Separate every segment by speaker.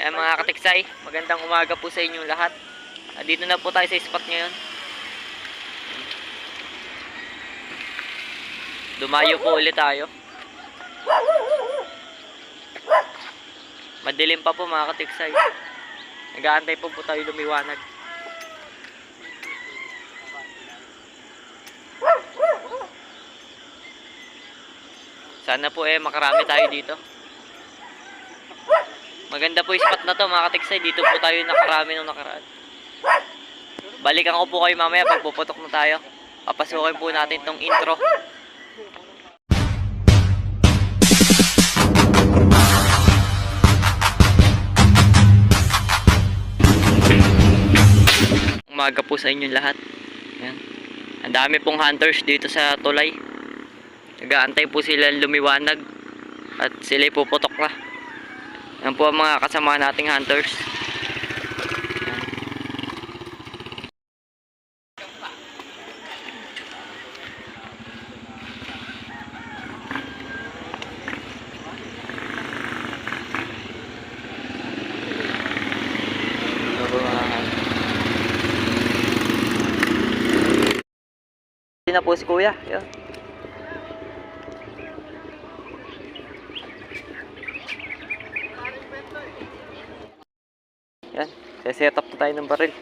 Speaker 1: Ayan mga katiksay, magandang umaga po sa inyong lahat. Dito na po tayo sa spot ngayon. Dumayo po ulit tayo. Madilim pa po mga katiksay. Nag-aantay po tayo lumiwanag. Sana po makarami tayo dito. Maganda po yung spot na to mga katiksay. Dito po tayo nakarami nung nakaraan. Balikan ko po kayo mamaya pag puputok na tayo. Papasukin po natin tong intro. Umaga po sa inyong lahat. Ayan. Ang dami pong hunters dito sa tulay. Nag-aantay po sila lumiwanag at sila puputok na. Yan po ang mga kasama nating hunters. Yan na po si Kuya. Yan. Yan, set up na tayo ng baril.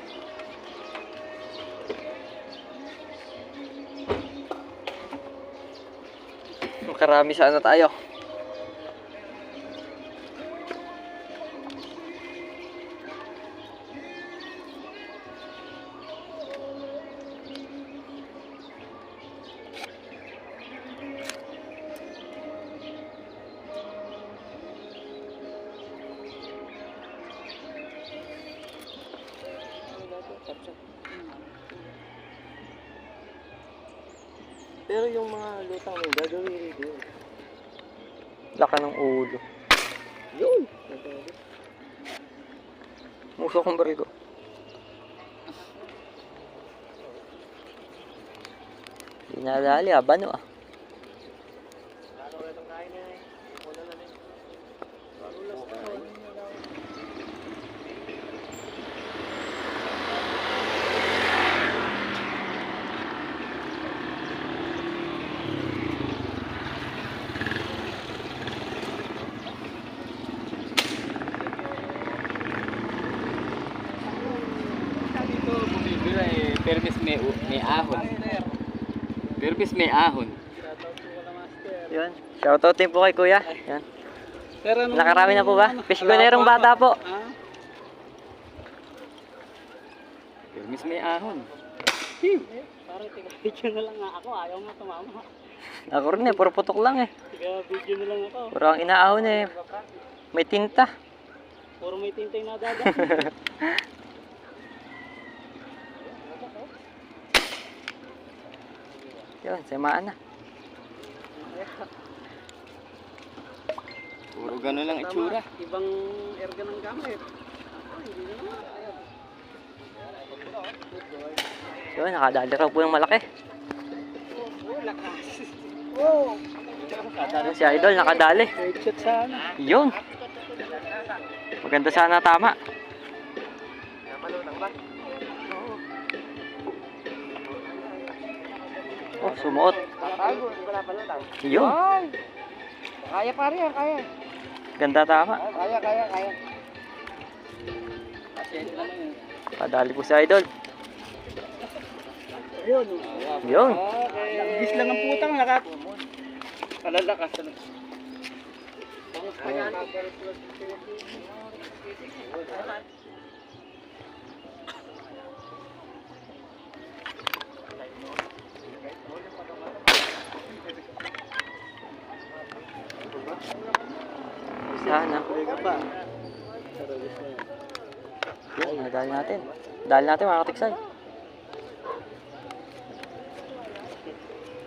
Speaker 1: Makarami sana tayo.
Speaker 2: Pero yung mga lutang mo, gagawin rin yun.
Speaker 1: Laka ng ulo.
Speaker 2: Yun!
Speaker 1: Muso kong baril ko. Dinadali bano ah.
Speaker 2: Permis may ahon. Permis may ahon.
Speaker 1: Yun. Shoutout din po kay Kuya. Yan.
Speaker 2: Pero
Speaker 1: Nakarami na po ba? Pisgonerong bata po.
Speaker 2: Permis may ahon.
Speaker 3: Parang tiga-video na lang nga ako, ayaw mo tumama.
Speaker 1: Ako rin puro putok lang
Speaker 3: Tiga-video na lang ako.
Speaker 1: Puro ang inaahon may tinta.
Speaker 3: Puro may tintay na dagat.
Speaker 1: Yun, samaan na.
Speaker 2: Puro gano'n lang itsura.
Speaker 3: Ibang erga ng gamit. Hindi naman.
Speaker 1: Yun, nakadali raw po yung malaki.
Speaker 3: Lakas.
Speaker 1: Yun, si Idol, nakadali.
Speaker 3: Straight shot sana.
Speaker 1: Yun. Maganda sana tama. Oh, sumuot.
Speaker 3: Tatago, hindi ko napalutang.
Speaker 1: Yun.
Speaker 3: Kaya pare yan, kaya.
Speaker 1: Ganda tama.
Speaker 3: Kaya.
Speaker 1: Padali po si Idol.
Speaker 3: Ayun.
Speaker 1: Yun.
Speaker 3: Bis lang ang putang lakat. Kalalakas.
Speaker 1: Sana. Yun, nadali natin. Dali natin mga katiksay.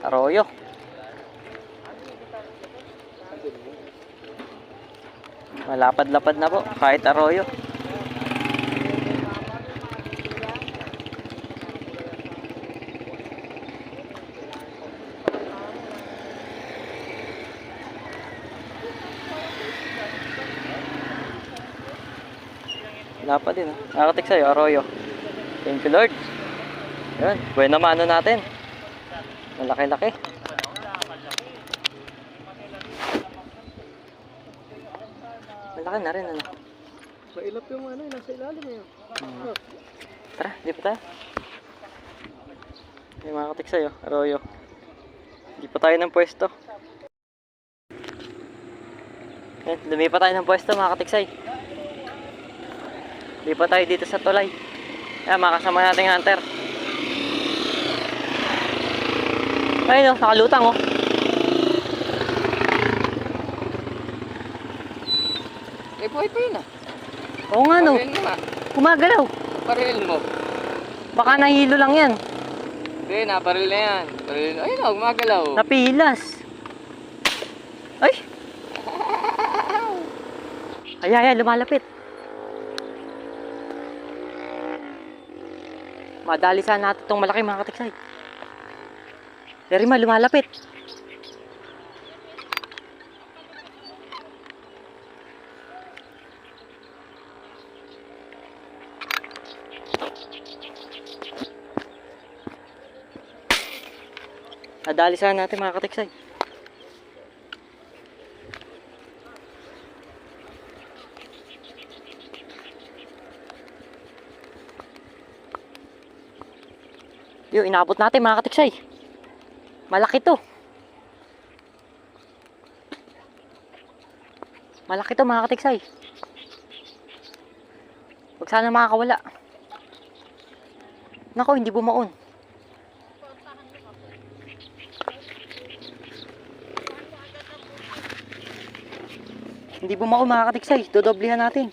Speaker 1: Arroyo. Malapad-lapad na po, kahit arroyo. Wala pa din, Nakatik sa'yo, Arroyo. Thank you, Lord. Yan, buena mano natin. Malaki-laki. Malaki na rin,
Speaker 3: Mailap yung nasa ilalim eh.
Speaker 1: Tara, di pa tayo. May makatik sa'yo, Arroyo. Di pa tayo ng pwesto. Yan, lumipat tayo ng pwesto, mga katiksay. Lipat tayo dito sa tulay. Yan, makasama nating hunter. Ayun, nakalutang,
Speaker 2: Eh, buhay pa yun
Speaker 1: Oo nga,
Speaker 2: Paril mo
Speaker 1: Gumagalaw.
Speaker 2: Paril mo.
Speaker 1: Baka nahilo lang yan.
Speaker 2: Hindi, naparil na yan. Paril. Ayun o, gumagalaw.
Speaker 1: Napilas. Ay! Ay, lumalapit. Madali sana natin itong malaki, mga katiksay. Derima, lumalapit. Nadali sana natin, mga katiksay. Yung inabot natin, mga katiksay. Malaki to. Malaki to, mga katiksay. Huwag sana makakawala. Nako, hindi bumaon. Hindi bumaon, mga katiksay. Dodoblihan natin.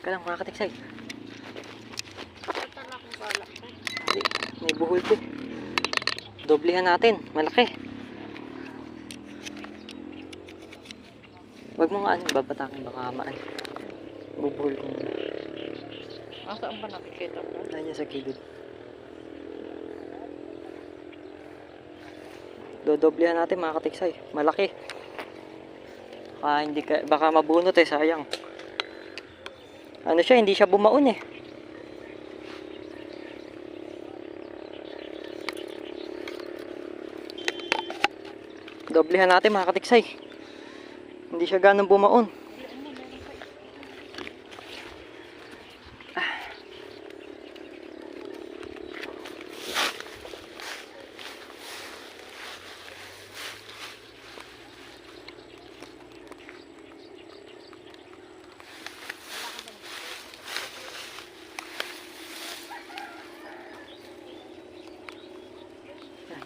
Speaker 1: Teka lang, mga katiksay. Hindi, may buhol to. Doblihan natin. Malaki. Huwag mo nga babatakin, baka hamaan. Bubuhol ko muna.
Speaker 3: Saan ba nakikita ko?
Speaker 1: Ayan sa gilid. Dodoblihan natin, mga katiksay. Malaki. Baka mabunot sayang. Ano siya, hindi siya bumaon Doblihan natin, mga katiksay. Hindi siya ganun bumaon.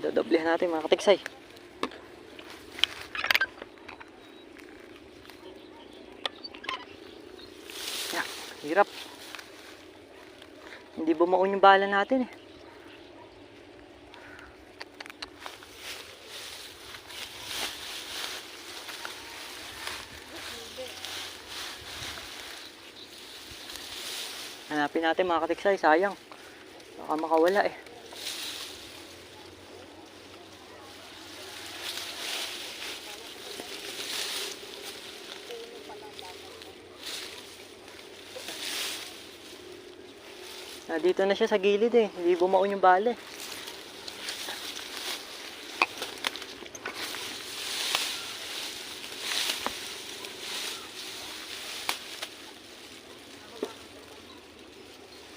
Speaker 1: Dodoblihan natin, mga katiksay. Hirap. Hindi bumaon yung bala natin Hanapin natin, mga katiksay, sayang. Baka makawala Dito na siya sa gilid Hindi bumaon yung bala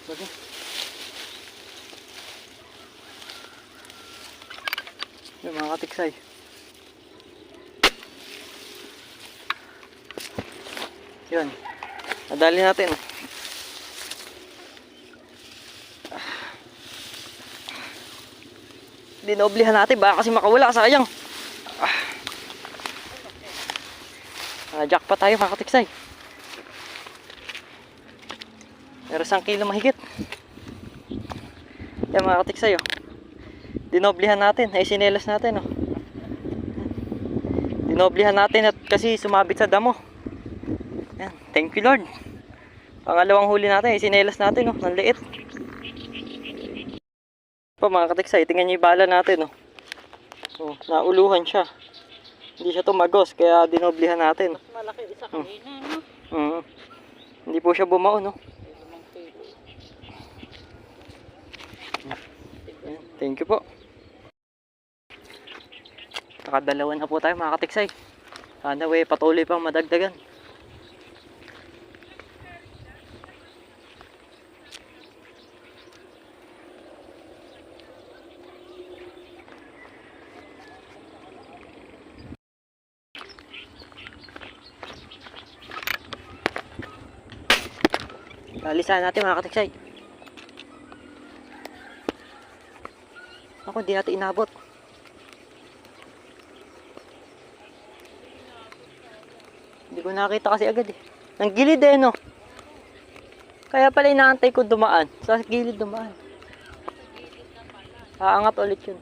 Speaker 1: Okay. Yung mga katiksay. Yun. Nadali natin. Dinoblihan natin. Baka kasi makawala. Sayang. Jackpot tayo, mga katiksay. Pero 1 kilo mahigit. Yan, mga katiksay. Dinoblihan natin. Ay, sinelas natin. Dinoblihan natin at kasi sumabit sa damo. Yan. Thank you, Lord. Pangalawang huli natin. Ay, sinelas natin. Ang liit. Pa, mga katiksay. Tingnan nyo yung bala natin. Nauluhan siya. Hindi siya tumagos, kaya dinoblihan natin.
Speaker 3: Mas malaki isa kanina, no?
Speaker 1: Hindi po siya bumao, no?
Speaker 3: Limang kilo.
Speaker 1: Yan, thank you po. Nakadalawa na po tayo mga katiksay. Sana patuloy pang madagdagan. Lalisahan natin mga katiksay. Ako, hindi natin inabot. Hindi ko nakita kasi agad eh. Ang gilid eh, no? Kaya pala inaantay ko dumaan. Sa gilid dumaan. Aangat ulit yun.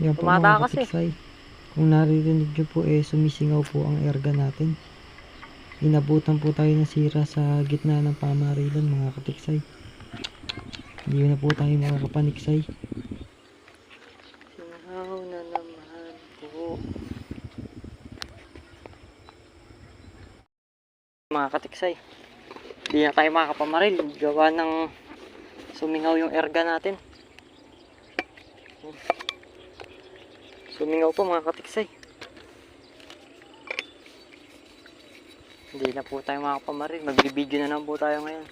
Speaker 4: Yan po
Speaker 1: Tumata
Speaker 4: mga
Speaker 1: kasi.
Speaker 4: katiksay. Kung naririnig nyo po sumisingaw po ang erga natin. Inabutan po tayo ng sira sa gitna ng pamarilan mga katiksay. Hindi na po tayo makakapaniksay.
Speaker 1: Singaw na naman po. Mga katiksay. Hindi na tayo makakapamaril. Gawa ng sumingaw yung erga natin. Sumingaw po mga katiksay. Hindi na po tayo makakapamaril. Magbibideo na lang po tayo ngayon.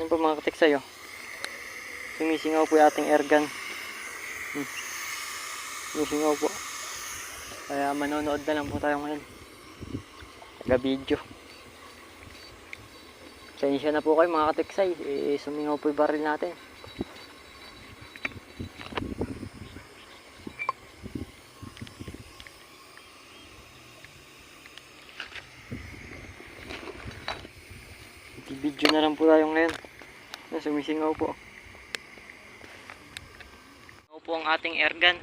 Speaker 1: Yan po mga katiksay, oh. Sumisingaw po yung ating airgun. Sumisingaw po. Kaya manonood na lang po tayo ngayon. Taga-video. Pasensya na po kayo mga katiksay. Sumingaw po yung baril natin. Video na lang po tayo ngayon. Sumisingaw po. Sumisingaw po ang ating airgun.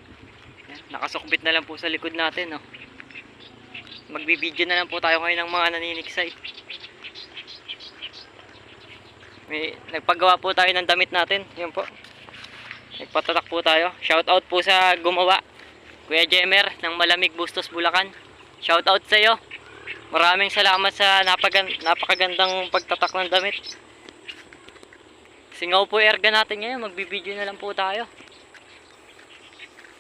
Speaker 1: Nakasukbit na lang po sa likod natin, no? Magbibideo na lang po tayo ngayon ng mga naniniksay. Nagpagawa po tayo ng damit natin. Yan po. Nagpatatak po tayo. Shout out po sa gumawa. Kuya Jemer ng Malamig Bustos, Bulacan. Shout out sa iyo. Maraming salamat sa napakagandang pagtatak ng damit. Singaw po erga natin ngayon. Magbibideo na lang po tayo.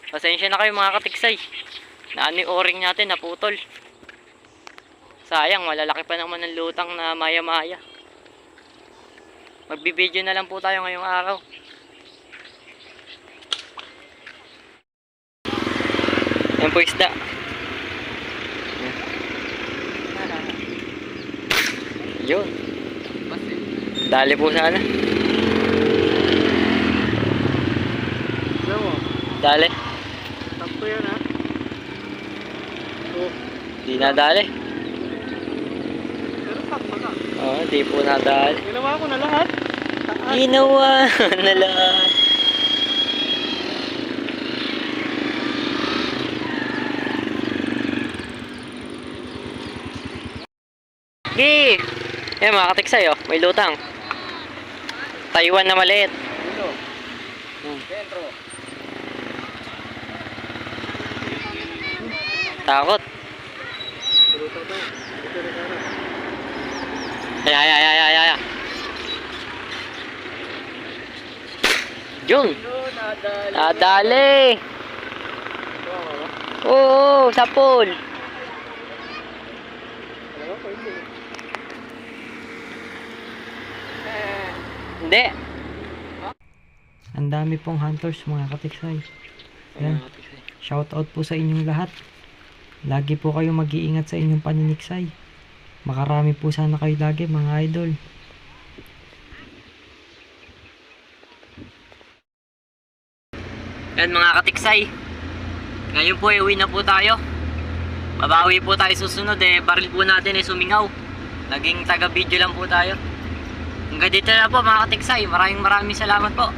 Speaker 1: Pasensya na kayo mga katiksay. Naano yung o-ring natin, naputol. Sayang, malalaki pa naman ng lutang na maya-maya. Magbibideo na lang po tayo ngayong araw. Yan po isda. Yun. Dali po sana. Dali.
Speaker 3: Sakto yan, ha?
Speaker 1: Di nadali.
Speaker 3: Pero sakto ka.
Speaker 1: Oo, di po nadali.
Speaker 3: Ginawa ko na lahat.
Speaker 1: Ginawa na lahat. Gi! Yan mga katiksay, oh. May lutang. Taiwan na maliit.
Speaker 2: Uno. Dentro.
Speaker 1: Takot. Ay. Yun. Nadali. Oo, sa pool. Hindi.
Speaker 4: Ang dami pong hunters mga katiksay. Yan. Shout out po sa inyong lahat. Lagi po kayong mag-iingat sa inyong paniniksay. Makarami po sana kayo lagi mga idol.
Speaker 1: Yan mga katiksay. Ngayon po uwi na po tayo. Babawi po tayo susunod baril po natin sumingaw. Naging taga video lang po tayo. Hanggang dito na po mga katiksay. Maraming salamat po.